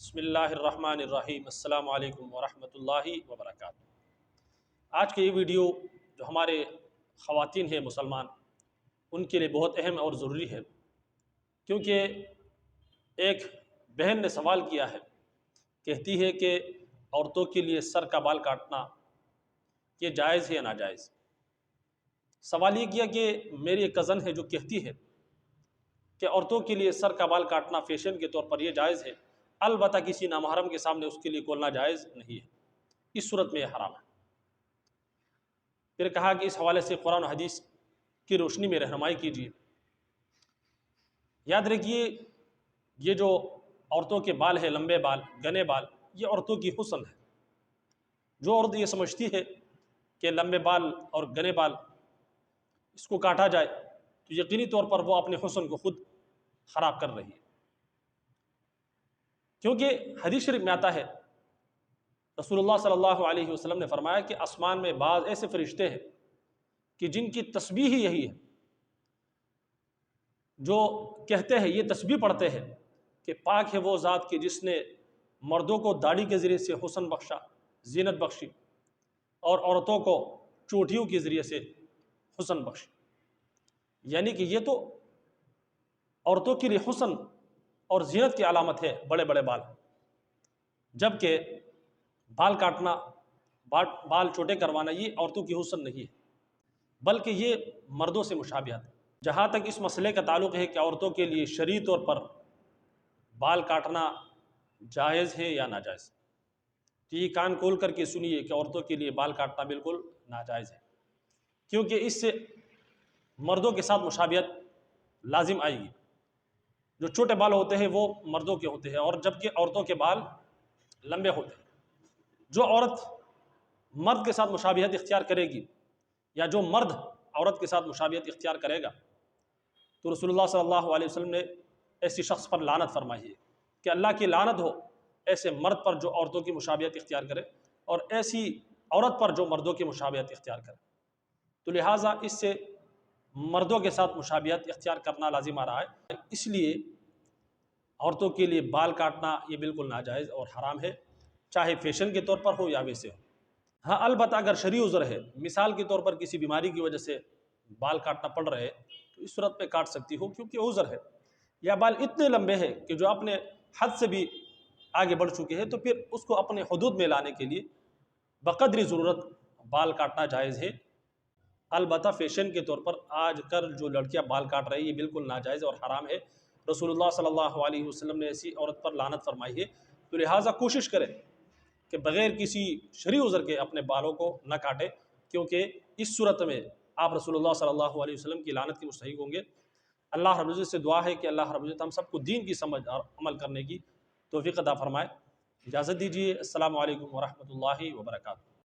بسم اللہ الرحمن الرحیم۔ السلام علیکم ورحمۃ اللہ وبرکاتہ۔ آج کی یہ ویڈیو جو ہمارے خواتین ہیں مسلمان ان کے لیے بہت اہم اور ضروری ہے، کیونکہ ایک بہن نے سوال کیا ہے، کہتی ہے کہ عورتوں کے لیے سر کا بال کاٹنا یہ جائز ہے یا ناجائز۔ سوال یہ کیا کہ میری ایک کزن ہے جو کہتی ہے کہ عورتوں کے لیے سر کا بال کاٹنا فیشن کے طور پر یہ جائز ہے، البتہ کسی نامحرم کے سامنے اس کے لیے کھولنا جائز نہیں ہے، اس صورت میں یہ حرام ہے۔ پھر کہا کہ اس حوالے سے قرآن و حدیث کی روشنی میں رہنمائی کیجیے۔ یاد رکھیے، یہ جو عورتوں کے بال ہے، لمبے بال، گھنے بال، یہ عورتوں کی حسن ہے۔ جو عورت یہ سمجھتی ہے کہ لمبے بال اور گھنے بال اس کو کاٹا جائے تو یقینی طور پر وہ اپنے حسن کو خود خراب کر رہی ہے، کیونکہ حدیث شریف میں آتا ہے، رسول اللہ صلی اللہ علیہ وسلم نے فرمایا کہ آسمان میں بعض ایسے فرشتے ہیں کہ جن کی تسبیح ہی یہی ہے، جو کہتے ہیں، یہ تسبیح پڑھتے ہیں کہ پاک ہے وہ ذات کی جس نے مردوں کو داڑھی کے ذریعے سے حسن بخشا، زینت بخشی، اور عورتوں کو چوٹیوں کے ذریعے سے حسن بخشی۔ یعنی کہ یہ تو عورتوں کے لیے حسن اور زینت کی علامت ہے بڑے بڑے بال، جبکہ بال کاٹنا، بال چھوٹے کروانا یہ عورتوں کی حسن نہیں ہے، بلکہ یہ مردوں سے مشابہت ہے۔ جہاں تک اس مسئلے کا تعلق ہے کہ عورتوں کے لیے شرعی طور پر بال کاٹنا جائز ہے یا ناجائز، تو یہ کان کھول کر کے سنیے کہ عورتوں کے لیے بال کاٹنا بالکل ناجائز ہے، کیونکہ اس سے مردوں کے ساتھ مشابہت لازم آئے گی۔ جو چھوٹے بال ہوتے ہیں وہ مردوں کے ہوتے ہیں، اور جبکہ عورتوں کے بال لمبے ہوتے ہیں۔ جو عورت مرد کے ساتھ مشابہت اختیار کرے گی، یا جو مرد عورت کے ساتھ مشابہت اختیار کرے گا، تو رسول اللہ صلی اللہ علیہ وسلم نے ایسی شخص پر لعنت فرمائی ہے کہ اللہ کی لعنت ہو ایسے مرد پر جو عورتوں کی مشابہت اختیار کرے، اور ایسی عورت پر جو مردوں کی مشابہت اختیار کرے۔ تو لہٰذا اس سے مردوں کے ساتھ مشابہت اختیار کرنا لازم آ رہا ہے، اس لیے عورتوں کے لیے بال کاٹنا یہ بالکل ناجائز اور حرام ہے، چاہے فیشن کے طور پر ہو یا ویسے ہو۔ ہاں البتہ اگر شرعی عذر ہے، مثال کے طور پر کسی بیماری کی وجہ سے بال کاٹنا پڑ رہے تو اس صورت پہ کاٹ سکتی ہو کیونکہ عذر ہے، یا بال اتنے لمبے ہیں کہ جو اپنے حد سے بھی آگے بڑھ چکے ہیں، تو پھر اس کو اپنے حدود میں لانے کے لیے بقدر ضرورت بال کاٹنا جائز ہے۔ البتہ فیشن کے طور پر آج کل جو لڑکیاں بال کاٹ رہی ہیں یہ بالکل ناجائز اور حرام ہے۔ رسول اللہ صلی اللہ علیہ وسلم نے ایسی عورت پر لعنت فرمائی ہے، تو لہٰذا کوشش کرے کہ بغیر کسی شرعی عذر کے اپنے بالوں کو نہ کاٹے، کیونکہ اس صورت میں آپ رسول اللہ صلی اللہ علیہ وسلم کی لعنت کے مستحق ہوں گے۔ اللہ رب العزت سے دعا ہے کہ اللہ رب العزت ہم سب کو دین کی سمجھ اور عمل کرنے کی توفیق عطا فرمائے۔ اجازت دیجیے، السلام علیکم ورحمۃ اللہ وبرکاتہ۔